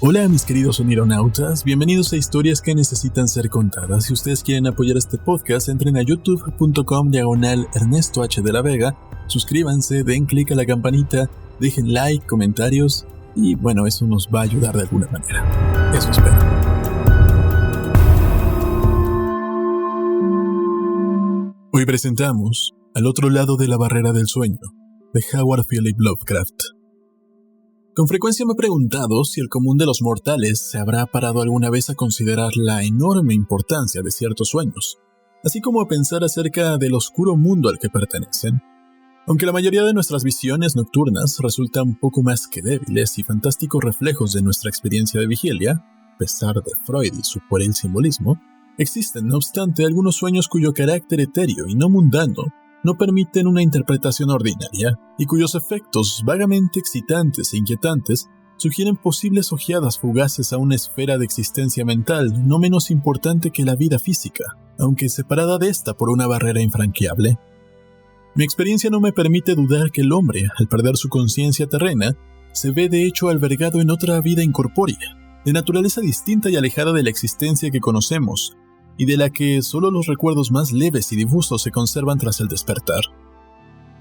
Hola mis queridos onironautas, bienvenidos a Historias que necesitan ser contadas. Si ustedes quieren apoyar este podcast, entren a youtube.com/Ernesto H. de la Vega, suscríbanse, den click a la campanita, dejen like, comentarios y bueno, eso nos va a ayudar de alguna manera. Eso espero. Hoy presentamos Al otro lado de la barrera del sueño, de Howard Philip Lovecraft. Con frecuencia me he preguntado si el común de los mortales se habrá parado alguna vez a considerar la enorme importancia de ciertos sueños, así como a pensar acerca del oscuro mundo al que pertenecen. Aunque la mayoría de nuestras visiones nocturnas resultan poco más que débiles y fantásticos reflejos de nuestra experiencia de vigilia, a pesar de Freud y su pueril simbolismo, existen, no obstante, algunos sueños cuyo carácter etéreo y no mundano no permiten una interpretación ordinaria y cuyos efectos vagamente excitantes e inquietantes sugieren posibles ojeadas fugaces a una esfera de existencia mental no menos importante que la vida física, aunque separada de esta por una barrera infranqueable. Mi experiencia no me permite dudar que el hombre, al perder su conciencia terrena, se ve de hecho albergado en otra vida incorpórea, de naturaleza distinta y alejada de la existencia que conocemos, y de la que solo los recuerdos más leves y difusos se conservan tras el despertar.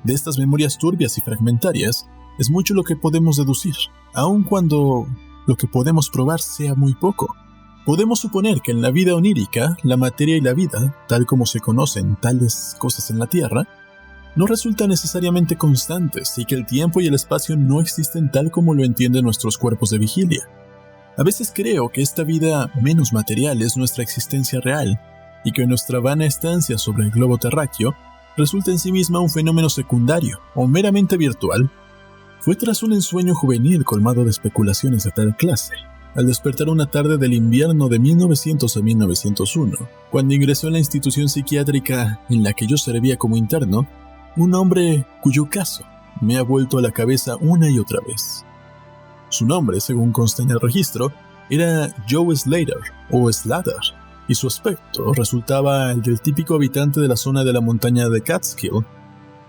De estas memorias turbias y fragmentarias es mucho lo que podemos deducir, aun cuando lo que podemos probar sea muy poco. Podemos suponer que en la vida onírica, la materia y la vida, tal como se conocen tales cosas en la Tierra, no resultan necesariamente constantes y que el tiempo y el espacio no existen tal como lo entienden nuestros cuerpos de vigilia. A veces creo que esta vida menos material es nuestra existencia real y que nuestra vana estancia sobre el globo terráqueo resulta en sí misma un fenómeno secundario o meramente virtual. Fue tras un ensueño juvenil colmado de especulaciones de tal clase, al despertar una tarde del invierno de 1900 a 1901, cuando ingresó en la institución psiquiátrica en la que yo servía como interno, un hombre cuyo caso me ha vuelto a la cabeza una y otra vez. Su nombre, según consta en el registro, era Joe Slater o Slater, y su aspecto resultaba el del típico habitante de la zona de la montaña de Catskill,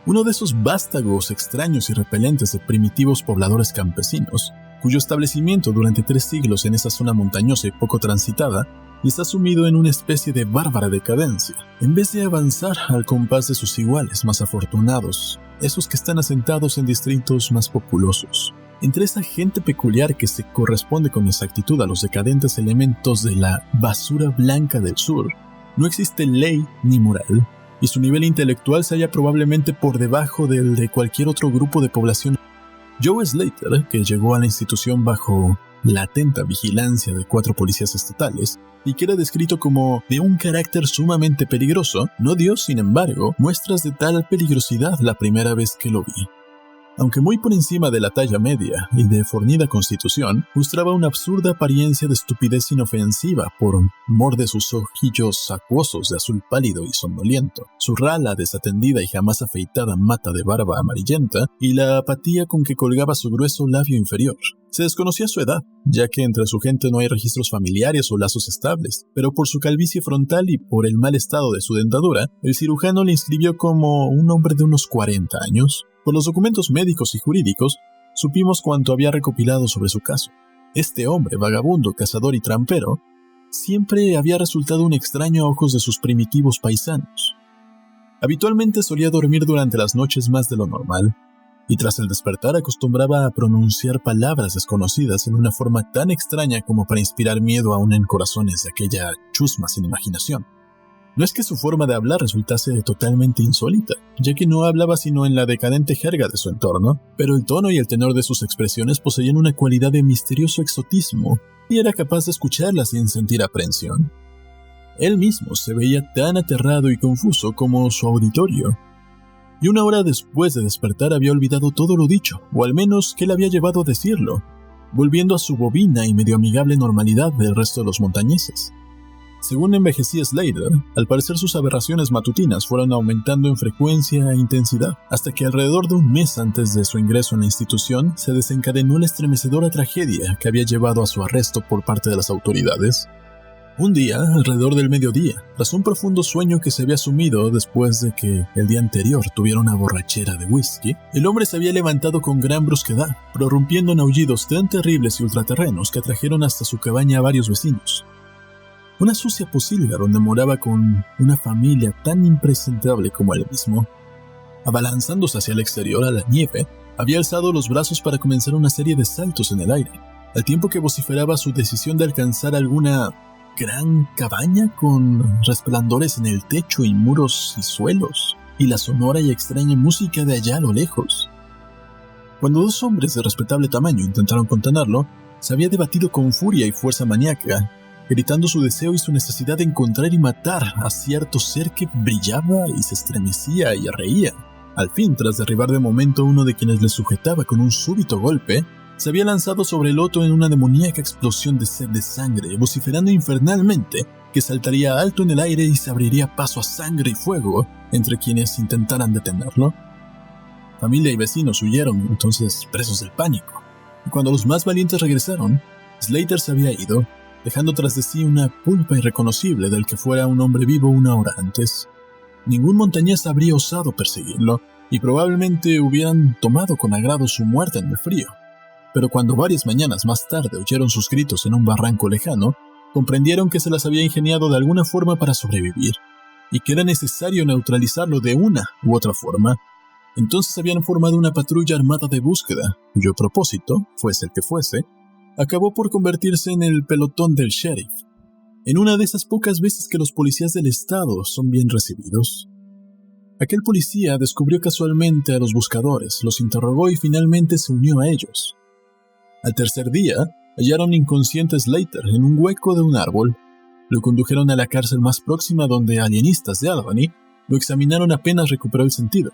uno de esos vástagos extraños y repelentes de primitivos pobladores campesinos, cuyo establecimiento durante 3 siglos en esa zona montañosa y poco transitada les ha sumido en una especie de bárbara decadencia, en vez de avanzar al compás de sus iguales más afortunados, esos que están asentados en distritos más populosos. Entre esa gente peculiar que se corresponde con exactitud a los decadentes elementos de la basura blanca del sur, no existe ley ni moral, y su nivel intelectual se halla probablemente por debajo del de cualquier otro grupo de población. Joe Slater, que llegó a la institución bajo la atenta vigilancia de 4 policías estatales, y que era descrito como de un carácter sumamente peligroso, no dio, sin embargo, muestras de tal peligrosidad la primera vez que lo vi. Aunque muy por encima de la talla media y de fornida constitución, mostraba una absurda apariencia de estupidez inofensiva por mor de sus ojillos acuosos de azul pálido y somnoliento, su rala, desatendida y jamás afeitada mata de barba amarillenta y la apatía con que colgaba su grueso labio inferior. Se desconocía su edad, ya que entre su gente no hay registros familiares o lazos estables, pero por su calvicie frontal y por el mal estado de su dentadura, el cirujano le inscribió como un hombre de unos 40 años. Por los documentos médicos y jurídicos, supimos cuanto había recopilado sobre su caso. Este hombre, vagabundo, cazador y trampero, siempre había resultado un extraño a ojos de sus primitivos paisanos. Habitualmente solía dormir durante las noches más de lo normal, y tras el despertar acostumbraba a pronunciar palabras desconocidas en una forma tan extraña como para inspirar miedo aún en corazones de aquella chusma sin imaginación. No es que su forma de hablar resultase totalmente insólita, ya que no hablaba sino en la decadente jerga de su entorno, pero el tono y el tenor de sus expresiones poseían una cualidad de misterioso exotismo, y era capaz de escucharlas sin sentir aprensión. Él mismo se veía tan aterrado y confuso como su auditorio, y una hora después de despertar había olvidado todo lo dicho, o al menos que le había llevado a decirlo, volviendo a su bovina y medio amigable normalidad del resto de los montañeses. Según envejecía Slater, al parecer sus aberraciones matutinas fueron aumentando en frecuencia e intensidad, hasta que alrededor de un mes antes de su ingreso en la institución se desencadenó la estremecedora tragedia que había llevado a su arresto por parte de las autoridades. Un día, alrededor del mediodía, tras un profundo sueño que se había sumido después de que el día anterior tuviera una borrachera de whisky, el hombre se había levantado con gran brusquedad, prorrumpiendo en aullidos tan terribles y ultraterrenos que atrajeron hasta su cabaña a varios vecinos. Una sucia posilga donde moraba con una familia tan impresentable como él mismo. Abalanzándose hacia el exterior a la nieve, había alzado los brazos para comenzar una serie de saltos en el aire, al tiempo que vociferaba su decisión de alcanzar alguna gran cabaña con resplandores en el techo y muros y suelos, y la sonora y extraña música de allá a lo lejos. Cuando dos hombres de respetable tamaño intentaron contenerlo, se había debatido con furia y fuerza maníaca, gritando su deseo y su necesidad de encontrar y matar a cierto ser que brillaba y se estremecía y reía. Al fin, tras derribar de momento a uno de quienes le sujetaba con un súbito golpe, se había lanzado sobre el otro en una demoníaca explosión de sed de sangre, vociferando infernalmente que saltaría alto en el aire y se abriría paso a sangre y fuego entre quienes intentaran detenerlo. Familia y vecinos huyeron, entonces presos del pánico, y cuando los más valientes regresaron, Slater se había ido, dejando tras de sí una pulpa irreconocible del que fuera un hombre vivo una hora antes. Ningún montañés habría osado perseguirlo, y probablemente hubieran tomado con agrado su muerte en el frío. Pero cuando varias mañanas más tarde oyeron sus gritos en un barranco lejano, comprendieron que se las había ingeniado de alguna forma para sobrevivir, y que era necesario neutralizarlo de una u otra forma. Entonces habían formado una patrulla armada de búsqueda, cuyo propósito, fuese el que fuese, acabó por convertirse en el pelotón del sheriff, en una de esas pocas veces que los policías del estado son bien recibidos. Aquel policía descubrió casualmente a los buscadores, los interrogó y finalmente se unió a ellos. Al tercer día, hallaron inconsciente a Slater en un hueco de un árbol. Lo condujeron a la cárcel más próxima donde alienistas de Albany lo examinaron apenas recuperó el sentido.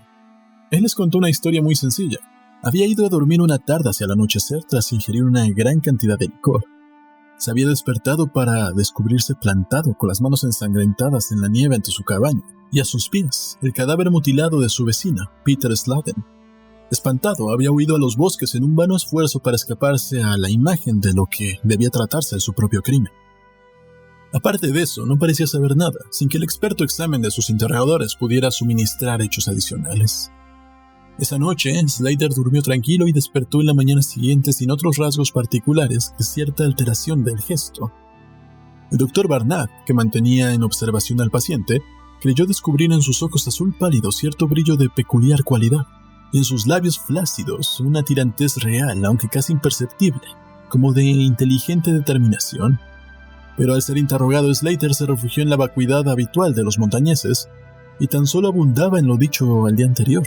Él les contó una historia muy sencilla. Había ido a dormir una tarde hacia el anochecer tras ingerir una gran cantidad de licor. Se había despertado para descubrirse plantado con las manos ensangrentadas en la nieve ante su cabaña, y a sus pies el cadáver mutilado de su vecina, Peter Sladen. Espantado, había huido a los bosques en un vano esfuerzo para escaparse a la imagen de lo que debía tratarse de su propio crimen. Aparte de eso, no parecía saber nada, sin que el experto examen de sus interrogadores pudiera suministrar hechos adicionales. Esa noche, Slater durmió tranquilo y despertó en la mañana siguiente sin otros rasgos particulares que cierta alteración del gesto. El doctor Barnard, que mantenía en observación al paciente, creyó descubrir en sus ojos azul pálido cierto brillo de peculiar cualidad, y en sus labios flácidos una tirantez real, aunque casi imperceptible, como de inteligente determinación. Pero al ser interrogado, Slater se refugió en la vacuidad habitual de los montañeses, y tan solo abundaba en lo dicho el día anterior.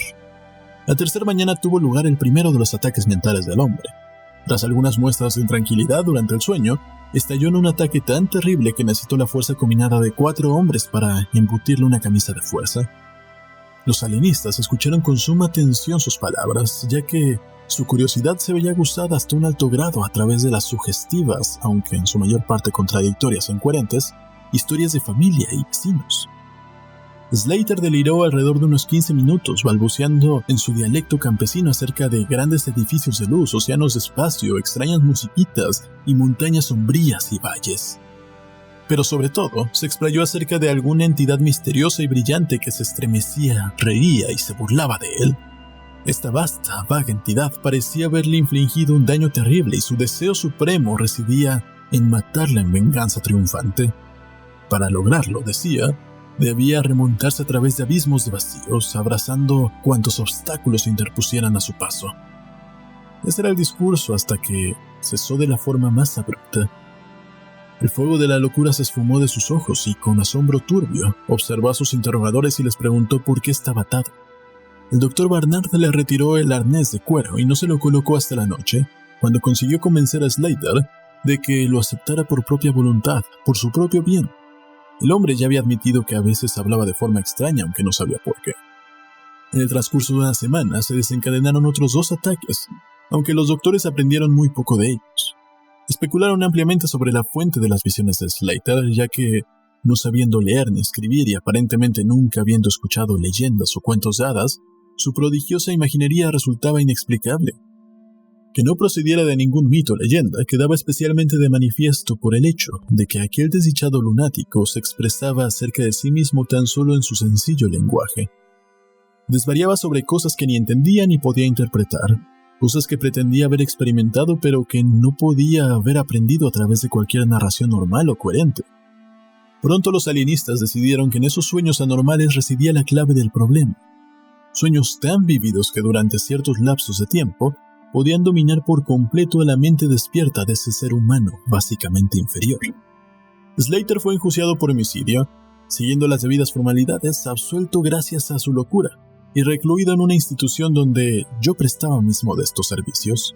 La tercera mañana tuvo lugar el primero de los ataques mentales del hombre. Tras algunas muestras de intranquilidad durante el sueño, estalló en un ataque tan terrible que necesitó la fuerza combinada de 4 hombres para embutirle una camisa de fuerza. Los alienistas escucharon con suma atención sus palabras, ya que su curiosidad se veía aguzada hasta un alto grado a través de las sugestivas, aunque en su mayor parte contradictorias e incoherentes, historias de familia y vecinos. Slater deliró alrededor de unos 15 minutos, balbuceando en su dialecto campesino acerca de grandes edificios de luz, océanos de espacio, extrañas musiquitas y montañas sombrías y valles. Pero sobre todo, se explayó acerca de alguna entidad misteriosa y brillante que se estremecía, reía y se burlaba de él. Esta vasta, vaga entidad parecía haberle infligido un daño terrible y su deseo supremo residía en matarla en venganza triunfante. Para lograrlo, decía, debía remontarse a través de abismos de vacíos, abrazando cuantos obstáculos se interpusieran a su paso. Ese era el discurso hasta que cesó de la forma más abrupta. El fuego de la locura se esfumó de sus ojos y, con asombro turbio, observó a sus interrogadores y les preguntó por qué estaba atado. El doctor Barnard le retiró el arnés de cuero y no se lo colocó hasta la noche, cuando consiguió convencer a Slater de que lo aceptara por propia voluntad, por su propio bien. El hombre ya había admitido que a veces hablaba de forma extraña, aunque no sabía por qué. En el transcurso de una semana se desencadenaron otros 2 ataques, aunque los doctores aprendieron muy poco de ellos. Especularon ampliamente sobre la fuente de las visiones de Slater, ya que, no sabiendo leer ni escribir y aparentemente nunca habiendo escuchado leyendas o cuentos de hadas, su prodigiosa imaginería resultaba inexplicable. Que no procediera de ningún mito o leyenda quedaba especialmente de manifiesto por el hecho de que aquel desdichado lunático se expresaba acerca de sí mismo tan solo en su sencillo lenguaje. Desvariaba sobre cosas que ni entendía ni podía interpretar, cosas que pretendía haber experimentado pero que no podía haber aprendido a través de cualquier narración normal o coherente. Pronto los alienistas decidieron que en esos sueños anormales residía la clave del problema. Sueños tan vívidos que durante ciertos lapsos de tiempo podían dominar por completo a la mente despierta de ese ser humano básicamente inferior. Slater fue enjuiciado por homicidio, siguiendo las debidas formalidades, absuelto gracias a su locura, y recluido en una institución donde yo prestaba mis modestos servicios.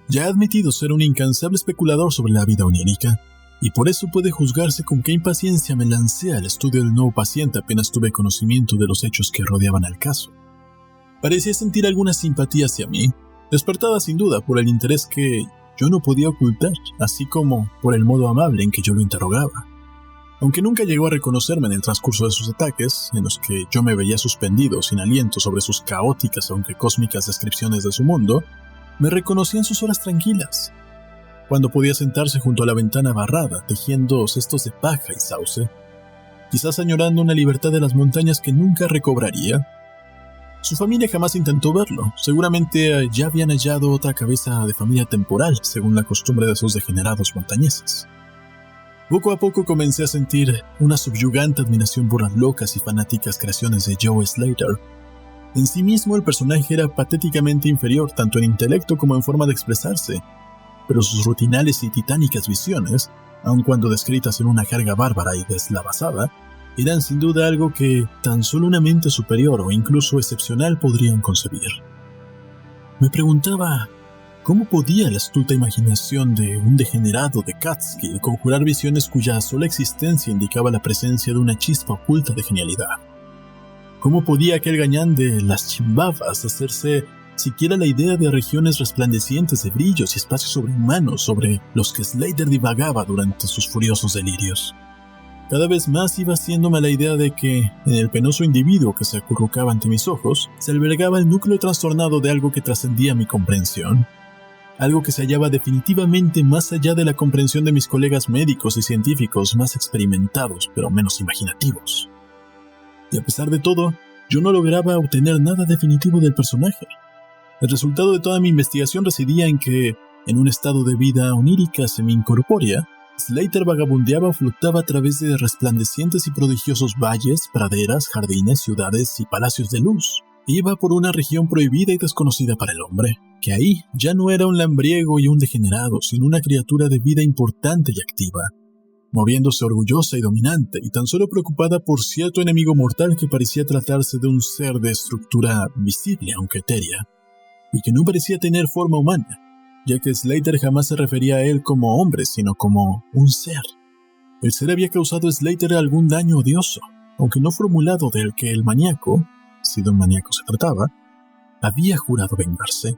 Ya he admitido ser un incansable especulador sobre la vida onírica, y por eso puede juzgarse con qué impaciencia me lancé al estudio del nuevo paciente apenas tuve conocimiento de los hechos que rodeaban al caso. Parecía sentir alguna simpatía hacia mí, despertada sin duda por el interés que yo no podía ocultar, así como por el modo amable en que yo lo interrogaba. Aunque nunca llegó a reconocerme en el transcurso de sus ataques, en los que yo me veía suspendido sin aliento sobre sus caóticas aunque cósmicas descripciones de su mundo, me reconocía en sus horas tranquilas, cuando podía sentarse junto a la ventana barrada, tejiendo cestos de paja y sauce, quizás añorando una libertad de las montañas que nunca recobraría. Su familia jamás intentó verlo, seguramente ya habían hallado otra cabeza de familia temporal, según la costumbre de esos degenerados montañeses. Poco a poco comencé a sentir una subyugante admiración por las locas y fanáticas creaciones de Joe Slater. En sí mismo el personaje era patéticamente inferior tanto en intelecto como en forma de expresarse, pero sus rutinales y titánicas visiones, aun cuando descritas en una carga bárbara y deslavazada, eran sin duda algo que tan solo una mente superior o incluso excepcional podrían concebir. Me preguntaba, ¿cómo podía la astuta imaginación de un degenerado de Catskill conjurar visiones cuya sola existencia indicaba la presencia de una chispa oculta de genialidad? ¿Cómo podía aquel gañán de las chimbabas hacerse siquiera la idea de regiones resplandecientes de brillos y espacios sobrehumanos sobre los que Slater divagaba durante sus furiosos delirios? Cada vez más iba haciéndome la idea de que, en el penoso individuo que se acurrucaba ante mis ojos, se albergaba el núcleo trastornado de algo que trascendía mi comprensión. Algo que se hallaba definitivamente más allá de la comprensión de mis colegas médicos y científicos más experimentados, pero menos imaginativos. Y a pesar de todo, yo no lograba obtener nada definitivo del personaje. El resultado de toda mi investigación residía en que, en un estado de vida onírica semi-incorpórea, Slater vagabundeaba o flotaba a través de resplandecientes y prodigiosos valles, praderas, jardines, ciudades y palacios de luz. Iba por una región prohibida y desconocida para el hombre, que ahí ya no era un lambriego y un degenerado, sino una criatura de vida importante y activa, moviéndose orgullosa y dominante, y tan solo preocupada por cierto enemigo mortal que parecía tratarse de un ser de estructura visible aunque etérea, y que no parecía tener forma humana, ya que Slater jamás se refería a él como hombre, sino como un ser. El ser había causado a Slater algún daño odioso, aunque no formulado del que el maníaco, si de un maníaco se trataba, había jurado vengarse.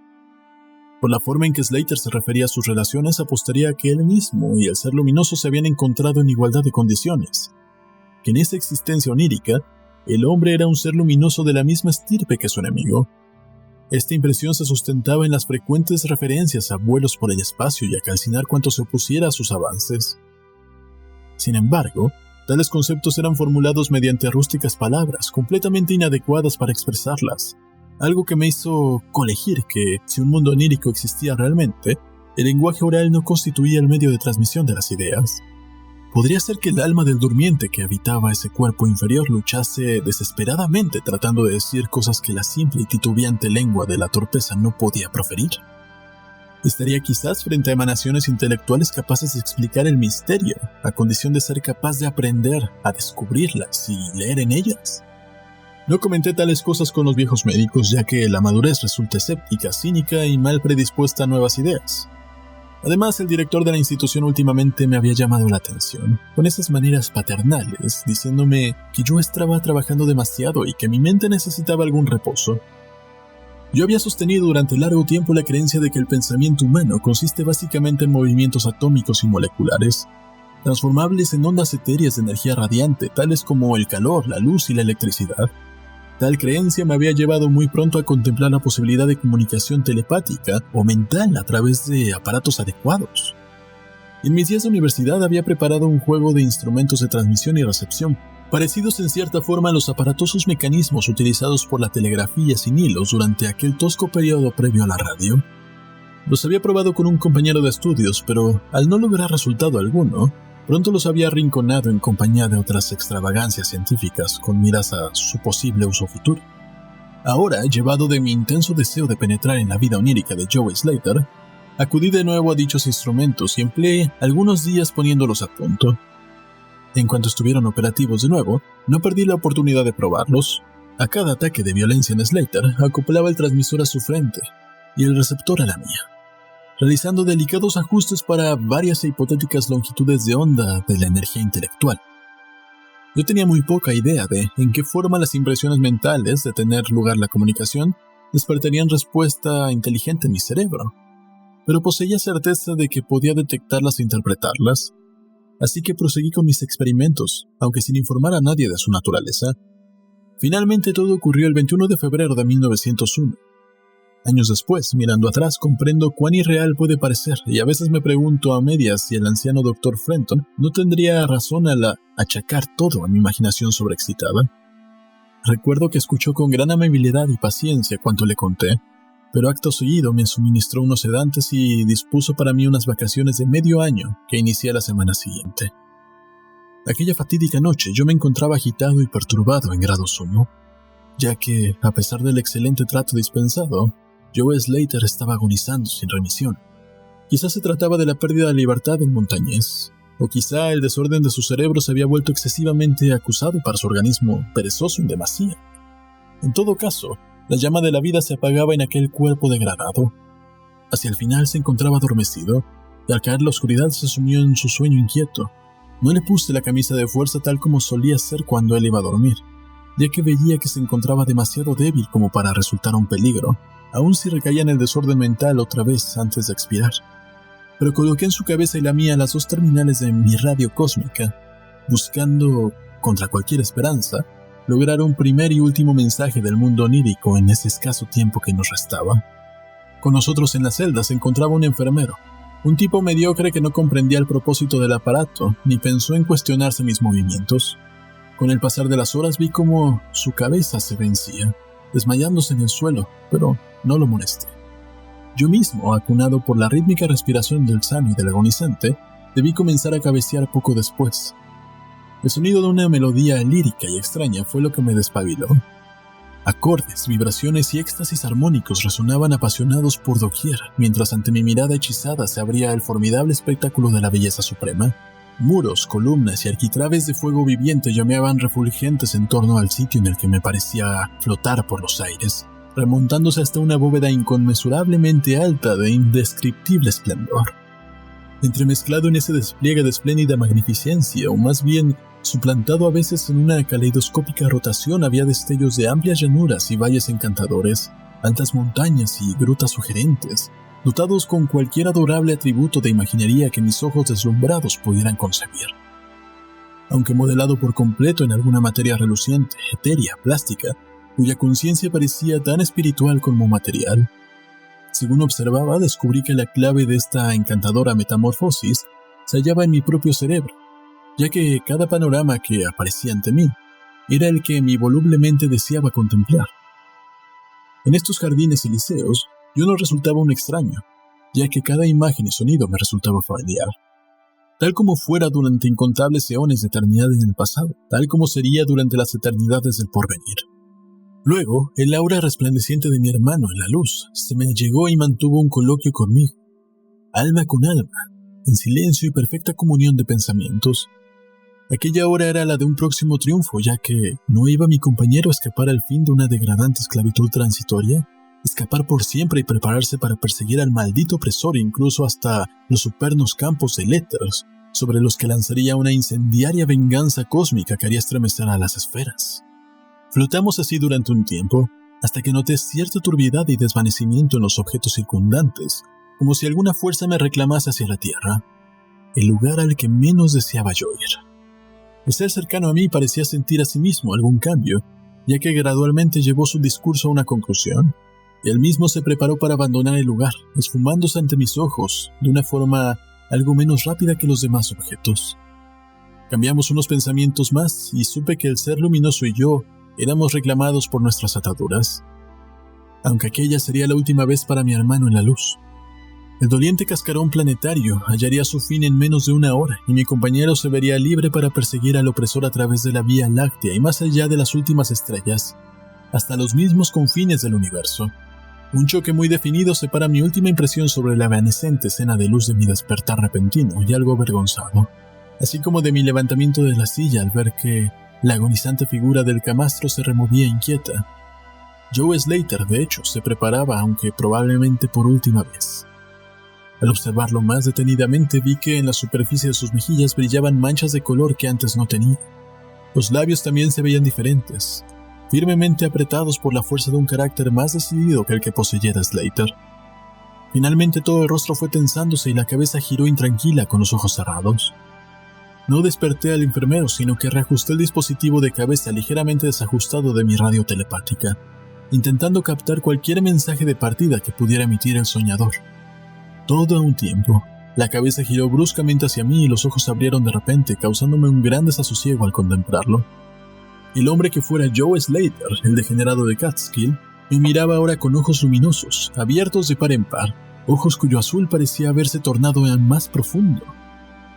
Por la forma en que Slater se refería a sus relaciones, apostaría que él mismo y el ser luminoso se habían encontrado en igualdad de condiciones, que en esa existencia onírica, el hombre era un ser luminoso de la misma estirpe que su enemigo. Esta impresión se sustentaba en las frecuentes referencias a vuelos por el espacio y a calcinar cuanto se opusiera a sus avances. Sin embargo, tales conceptos eran formulados mediante rústicas palabras, completamente inadecuadas para expresarlas, algo que me hizo colegir que, si un mundo onírico existía realmente, el lenguaje oral no constituía el medio de transmisión de las ideas. Podría ser que el alma del durmiente que habitaba ese cuerpo inferior luchase desesperadamente tratando de decir cosas que la simple y titubeante lengua de la torpeza no podía proferir. Estaría quizás frente a emanaciones intelectuales capaces de explicar el misterio, a condición de ser capaz de aprender a descubrirlas y leer en ellas. No comenté tales cosas con los viejos médicos, ya que la madurez resulta escéptica, cínica y mal predispuesta a nuevas ideas. Además, el director de la institución últimamente me había llamado la atención, con esas maneras paternales, diciéndome que yo estaba trabajando demasiado y que mi mente necesitaba algún reposo. Yo había sostenido durante largo tiempo la creencia de que el pensamiento humano consiste básicamente en movimientos atómicos y moleculares, transformables en ondas etéreas de energía radiante, tales como el calor, la luz y la electricidad. Tal creencia me había llevado muy pronto a contemplar la posibilidad de comunicación telepática o mental a través de aparatos adecuados. En mis días de universidad había preparado un juego de instrumentos de transmisión y recepción, parecidos en cierta forma a los aparatosos mecanismos utilizados por la telegrafía sin hilos durante aquel tosco periodo previo a la radio. Los había probado con un compañero de estudios, pero al no lograr resultado alguno, pronto los había arrinconado en compañía de otras extravagancias científicas con miras a su posible uso futuro. Ahora, llevado de mi intenso deseo de penetrar en la vida onírica de Joe Slater, acudí de nuevo a dichos instrumentos y empleé algunos días poniéndolos a punto. En cuanto estuvieron operativos de nuevo, no perdí la oportunidad de probarlos. A cada ataque de violencia en Slater, acoplaba el transmisor a su frente y el receptor a la mía, realizando delicados ajustes para varias e hipotéticas longitudes de onda de la energía intelectual. Yo tenía muy poca idea de en qué forma las impresiones mentales de tener lugar la comunicación despertarían respuesta inteligente en mi cerebro, pero poseía certeza de que podía detectarlas e interpretarlas, así que proseguí con mis experimentos, aunque sin informar a nadie de su naturaleza. Finalmente todo ocurrió el 21 de febrero de 1901. Años después, mirando atrás, comprendo cuán irreal puede parecer, y a veces me pregunto a medias si el anciano Dr. Fenton no tendría razón al achacar todo a mi imaginación sobreexcitada. Recuerdo que escuchó con gran amabilidad y paciencia cuanto le conté, pero acto seguido me suministró unos sedantes y dispuso para mí unas vacaciones de medio año que inicié la semana siguiente. Aquella fatídica noche yo me encontraba agitado y perturbado en grado sumo, ya que, a pesar del excelente trato dispensado, Joe Slater estaba agonizando sin remisión. Quizás se trataba de la pérdida de libertad del montañés, o quizá el desorden de su cerebro se había vuelto excesivamente acusado para su organismo perezoso en demasía. En todo caso, la llama de la vida se apagaba en aquel cuerpo degradado. Hacia el final se encontraba adormecido, y al caer la oscuridad se sumió en su sueño inquieto. No le puse la camisa de fuerza tal como solía hacer cuando él iba a dormir, ya que veía que se encontraba demasiado débil como para resultar un peligro, aun si recaía en el desorden mental otra vez antes de expirar. Pero coloqué en su cabeza y la mía las dos terminales de mi radio cósmica, buscando, contra cualquier esperanza, lograr un primer y último mensaje del mundo onírico en ese escaso tiempo que nos restaba. Con nosotros en la celda se encontraba un enfermero, un tipo mediocre que no comprendía el propósito del aparato ni pensó en cuestionarse mis movimientos. Con el pasar de las horas vi cómo su cabeza se vencía, desmayándose en el suelo, pero no lo molesté. Yo mismo, acunado por la rítmica respiración del sano y del agonizante, debí comenzar a cabecear poco después. El sonido de una melodía lírica y extraña fue lo que me despabiló. Acordes, vibraciones y éxtasis armónicos resonaban apasionados por doquier, mientras ante mi mirada hechizada se abría el formidable espectáculo de la belleza suprema. Muros, columnas y arquitraves de fuego viviente llameaban refulgentes en torno al sitio en el que me parecía flotar por los aires, remontándose hasta una bóveda inconmensurablemente alta de indescriptible esplendor. Entremezclado en ese despliegue de espléndida magnificencia, o más bien suplantado a veces en una caleidoscópica rotación, había destellos de amplias llanuras y valles encantadores, altas montañas y grutas sugerentes, dotados con cualquier adorable atributo de imaginería que mis ojos deslumbrados pudieran concebir. Aunque modelado por completo en alguna materia reluciente, etérea, plástica, cuya conciencia parecía tan espiritual como material. Según observaba, descubrí que la clave de esta encantadora metamorfosis se hallaba en mi propio cerebro, ya que cada panorama que aparecía ante mí era el que mi volublemente deseaba contemplar. En estos jardines elíseos yo no resultaba un extraño, ya que cada imagen y sonido me resultaba familiar. Tal como fuera durante incontables eones de eternidad en el pasado, tal como sería durante las eternidades del porvenir. Luego, el aura resplandeciente de mi hermano en la luz se me llegó y mantuvo un coloquio conmigo, alma con alma, en silencio y perfecta comunión de pensamientos. Aquella hora era la de un próximo triunfo, ya que ¿no iba mi compañero a escapar al fin de una degradante esclavitud transitoria? Escapar por siempre y prepararse para perseguir al maldito opresor incluso hasta los supernos campos del éter, sobre los que lanzaría una incendiaria venganza cósmica que haría estremecer a las esferas. Flotamos así durante un tiempo, hasta que noté cierta turbiedad y desvanecimiento en los objetos circundantes, como si alguna fuerza me reclamase hacia la tierra, el lugar al que menos deseaba yo ir. El ser cercano a mí parecía sentir a sí mismo algún cambio, ya que gradualmente llevó su discurso a una conclusión. Él mismo se preparó para abandonar el lugar, esfumándose ante mis ojos de una forma algo menos rápida que los demás objetos. Cambiamos unos pensamientos más y supe que el ser luminoso y yo éramos reclamados por nuestras ataduras, aunque aquella sería la última vez para mi hermano en la luz. El doliente cascarón planetario hallaría su fin en menos de una hora y mi compañero se vería libre para perseguir al opresor a través de la Vía Láctea y más allá de las últimas estrellas, hasta los mismos confines del universo. Un choque muy definido separa mi última impresión sobre la evanescente escena de luz de mi despertar repentino y algo avergonzado, así como de mi levantamiento de la silla al ver que la agonizante figura del camastro se removía inquieta. Joe Slater, de hecho, se preparaba, aunque probablemente por última vez. Al observarlo más detenidamente vi que en la superficie de sus mejillas brillaban manchas de color que antes no tenía. Los labios también se veían diferentes, firmemente apretados por la fuerza de un carácter más decidido que el que poseyera Slater. Finalmente todo el rostro fue tensándose y la cabeza giró intranquila con los ojos cerrados. No desperté al enfermero, sino que reajusté el dispositivo de cabeza ligeramente desajustado de mi radio telepática, intentando captar cualquier mensaje de partida que pudiera emitir el soñador. Todo a un tiempo, la cabeza giró bruscamente hacia mí y los ojos se abrieron de repente, causándome un gran desasosiego al contemplarlo. El hombre que fuera Joe Slater, el degenerado de Catskill, me miraba ahora con ojos luminosos, abiertos de par en par, ojos cuyo azul parecía haberse tornado aún más profundo.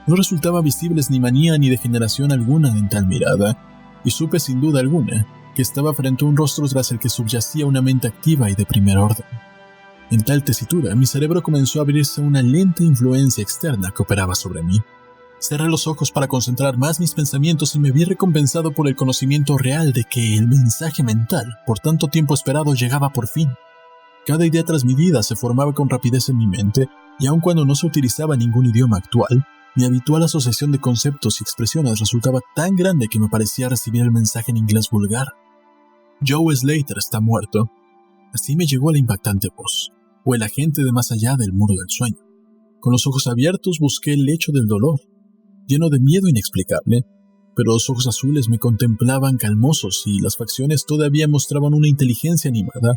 No resultaba visibles ni manía ni degeneración alguna en tal mirada, y supe sin duda alguna que estaba frente a un rostro tras el que subyacía una mente activa y de primer orden. En tal tesitura, mi cerebro comenzó a abrirse a una lenta influencia externa que operaba sobre mí. Cerré los ojos para concentrar más mis pensamientos y me vi recompensado por el conocimiento real de que el mensaje mental, por tanto tiempo esperado, llegaba por fin. Cada idea transmitida se formaba con rapidez en mi mente, y aun cuando no se utilizaba ningún idioma actual, mi habitual asociación de conceptos y expresiones resultaba tan grande que me parecía recibir el mensaje en inglés vulgar. Joe Slater está muerto. Así me llegó la impactante voz, o el agente de más allá del muro del sueño. Con los ojos abiertos busqué el lecho del dolor, lleno de miedo inexplicable, pero los ojos azules me contemplaban calmosos y las facciones todavía mostraban una inteligencia animada.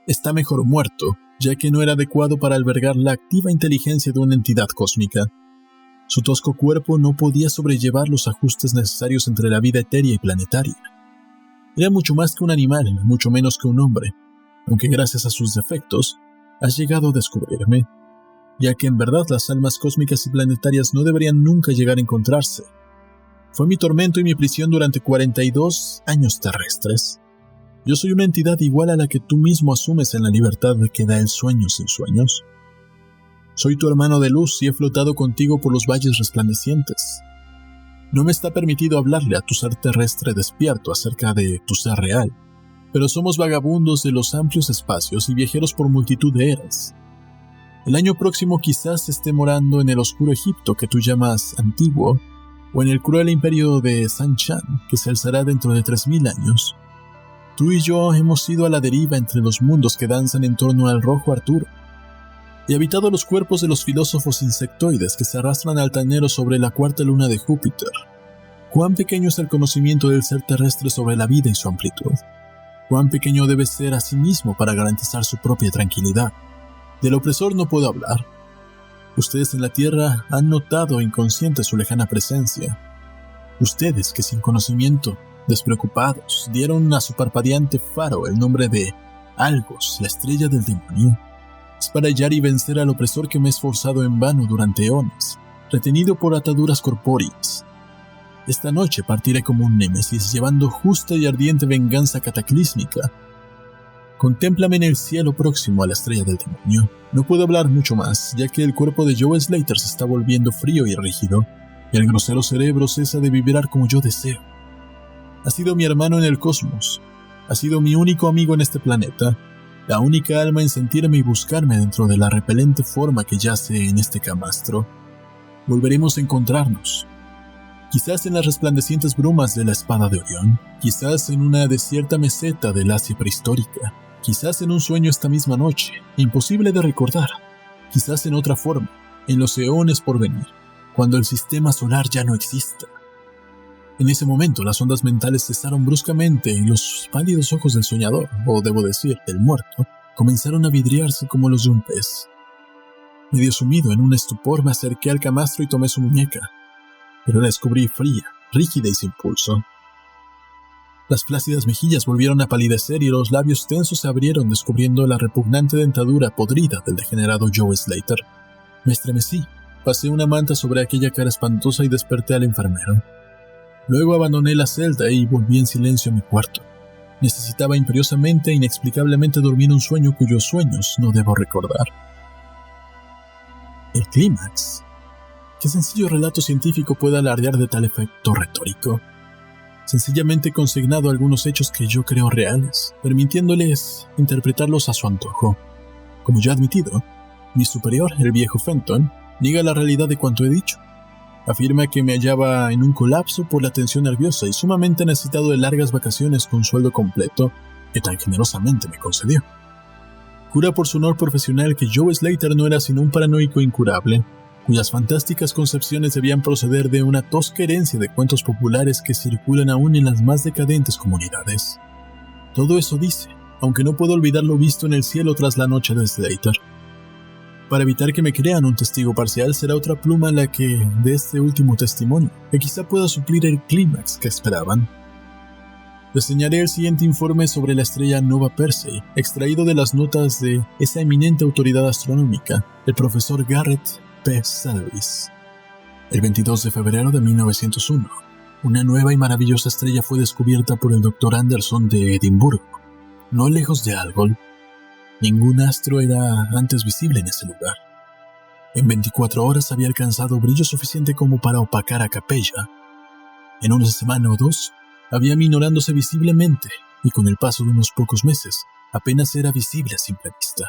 Está mejor muerto, ya que no era adecuado para albergar la activa inteligencia de una entidad cósmica. Su tosco cuerpo no podía sobrellevar los ajustes necesarios entre la vida etérea y planetaria. Era mucho más que un animal, mucho menos que un hombre, aunque gracias a sus defectos, has llegado a descubrirme, ya que en verdad las almas cósmicas y planetarias no deberían nunca llegar a encontrarse. Fue mi tormento y mi prisión durante 42 años terrestres. Yo soy una entidad igual a la que tú mismo asumes en la libertad que da el sueño sin sueños. Soy tu hermano de luz y he flotado contigo por los valles resplandecientes. No me está permitido hablarle a tu ser terrestre despierto acerca de tu ser real, pero somos vagabundos de los amplios espacios y viajeros por multitud de eras. El año próximo quizás esté morando en el oscuro Egipto que tú llamas antiguo, o en el cruel imperio de San-Chan, que se alzará dentro de 3000 años. Tú y yo hemos ido a la deriva entre los mundos que danzan en torno al rojo Arturo, y habitado los cuerpos de los filósofos insectoides que se arrastran altaneros sobre la cuarta luna de Júpiter. Cuán pequeño es el conocimiento del ser terrestre sobre la vida y su amplitud. Cuán pequeño debe ser a sí mismo para garantizar su propia tranquilidad. Del opresor no puedo hablar. Ustedes en la Tierra han notado inconsciente su lejana presencia. Ustedes que sin conocimiento, despreocupados, dieron a su parpadeante faro el nombre de Algos, la estrella del demonio. Es para hallar y vencer al opresor que me he esforzado en vano durante eones, retenido por ataduras corpóreas. Esta noche partiré como un némesis, llevando justa y ardiente venganza cataclísmica. Contémplame en el cielo próximo a la estrella del demonio. No puedo hablar mucho más, ya que el cuerpo de Joe Slater se está volviendo frío y rígido, y el grosero cerebro cesa de vibrar como yo deseo. Ha sido mi hermano en el cosmos, ha sido mi único amigo en este planeta, la única alma en sentirme y buscarme dentro de la repelente forma que yace en este camastro. Volveremos a encontrarnos. Quizás en las resplandecientes brumas de la espada de Orión, quizás en una desierta meseta del Asia prehistórica, quizás en un sueño esta misma noche, imposible de recordar, quizás en otra forma, en los eones por venir, cuando el sistema solar ya no exista. En ese momento las ondas mentales cesaron bruscamente y los pálidos ojos del soñador, o debo decir, del muerto, comenzaron a vidriarse como los de un pez. Medio sumido en un estupor me acerqué al camastro y tomé su muñeca, pero la descubrí fría, rígida y sin pulso. Las flácidas mejillas volvieron a palidecer y los labios tensos se abrieron descubriendo la repugnante dentadura podrida del degenerado Joe Slater. Me estremecí, pasé una manta sobre aquella cara espantosa y desperté al enfermero. Luego abandoné la celda y volví en silencio a mi cuarto. Necesitaba imperiosamente e inexplicablemente dormir un sueño cuyos sueños no debo recordar. El clímax. ¿Qué sencillo relato científico puede alardear de tal efecto retórico? Sencillamente he consignado algunos hechos que yo creo reales, permitiéndoles interpretarlos a su antojo. Como ya admitido, mi superior, el viejo Fenton, niega la realidad de cuanto he dicho. Afirma que me hallaba en un colapso por la tensión nerviosa y sumamente necesitado de largas vacaciones con sueldo completo que tan generosamente me concedió. Jura por su honor profesional que Joe Slater no era sino un paranoico incurable, cuyas fantásticas concepciones debían proceder de una tosca herencia de cuentos populares que circulan aún en las más decadentes comunidades. Todo eso dice, aunque no puedo olvidar lo visto en el cielo tras la noche de Slater. Para evitar que me crean un testigo parcial, será otra pluma la que dé este último testimonio, que quizá pueda suplir el clímax que esperaban. Les señalé el siguiente informe sobre la estrella Nova Persei, extraído de las notas de esa eminente autoridad astronómica, el profesor Garrett P. Salavis. El 22 de febrero de 1901, una nueva y maravillosa estrella fue descubierta por el Dr. Anderson de Edimburgo, no lejos de Algol. Ningún astro era antes visible en ese lugar. En 24 horas había alcanzado brillo suficiente como para opacar a Capella. En una semana o dos, había minorándose visiblemente, y con el paso de unos pocos meses, apenas era visible a simple vista.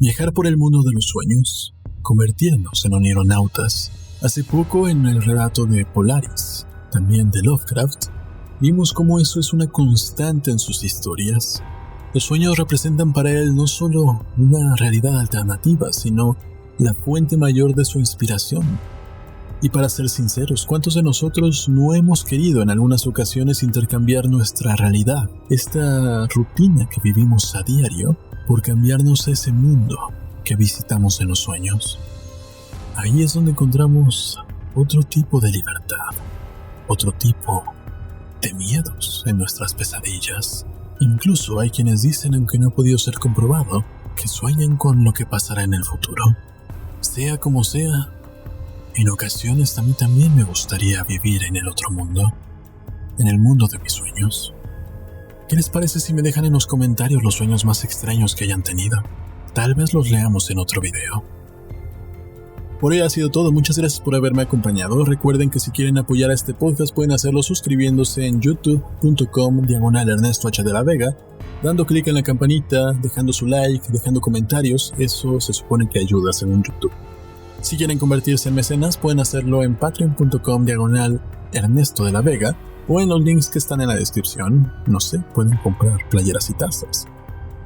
Viajar por el mundo de los sueños, convertirnos en aeronautas. Hace poco, en el relato de Polaris, también de Lovecraft, vimos cómo eso es una constante en sus historias. Los sueños representan para él no solo una realidad alternativa, sino la fuente mayor de su inspiración. Y para ser sinceros, ¿cuántos de nosotros no hemos querido en algunas ocasiones intercambiar nuestra realidad, esta rutina que vivimos a diario, por cambiarnos a ese mundo que visitamos en los sueños? Ahí es donde encontramos otro tipo de libertad, otro tipo de miedos en nuestras pesadillas. Incluso hay quienes dicen, aunque no ha podido ser comprobado, que sueñan con lo que pasará en el futuro. Sea como sea, en ocasiones a mí también me gustaría vivir en el otro mundo, en el mundo de mis sueños. ¿Qué les parece si me dejan en los comentarios los sueños más extraños que hayan tenido? Tal vez los leamos en otro video. Por hoy ha sido todo, muchas gracias por haberme acompañado. Recuerden que si quieren apoyar a este podcast pueden hacerlo suscribiéndose en youtube.com/Ernesto H. de la Vega, dando clic en la campanita, dejando su like, dejando comentarios, eso se supone que ayuda según YouTube. Si quieren convertirse en mecenas pueden hacerlo en patreon.com/Ernesto de la Vega o en los links que están en la descripción. No sé, pueden comprar playeras y tazas.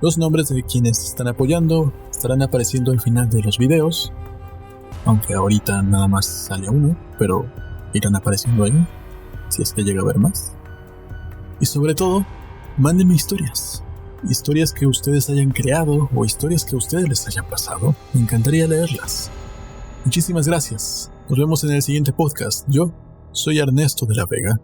Los nombres de quienes están apoyando estarán apareciendo al final de los videos. Aunque ahorita nada más sale uno, pero irán apareciendo ahí, si es que llega a haber más. Y sobre todo, mándenme historias que ustedes hayan creado o historias que a ustedes les hayan pasado. Me encantaría leerlas. Muchísimas gracias. Nos vemos en el siguiente podcast. Yo soy Ernesto de la Vega.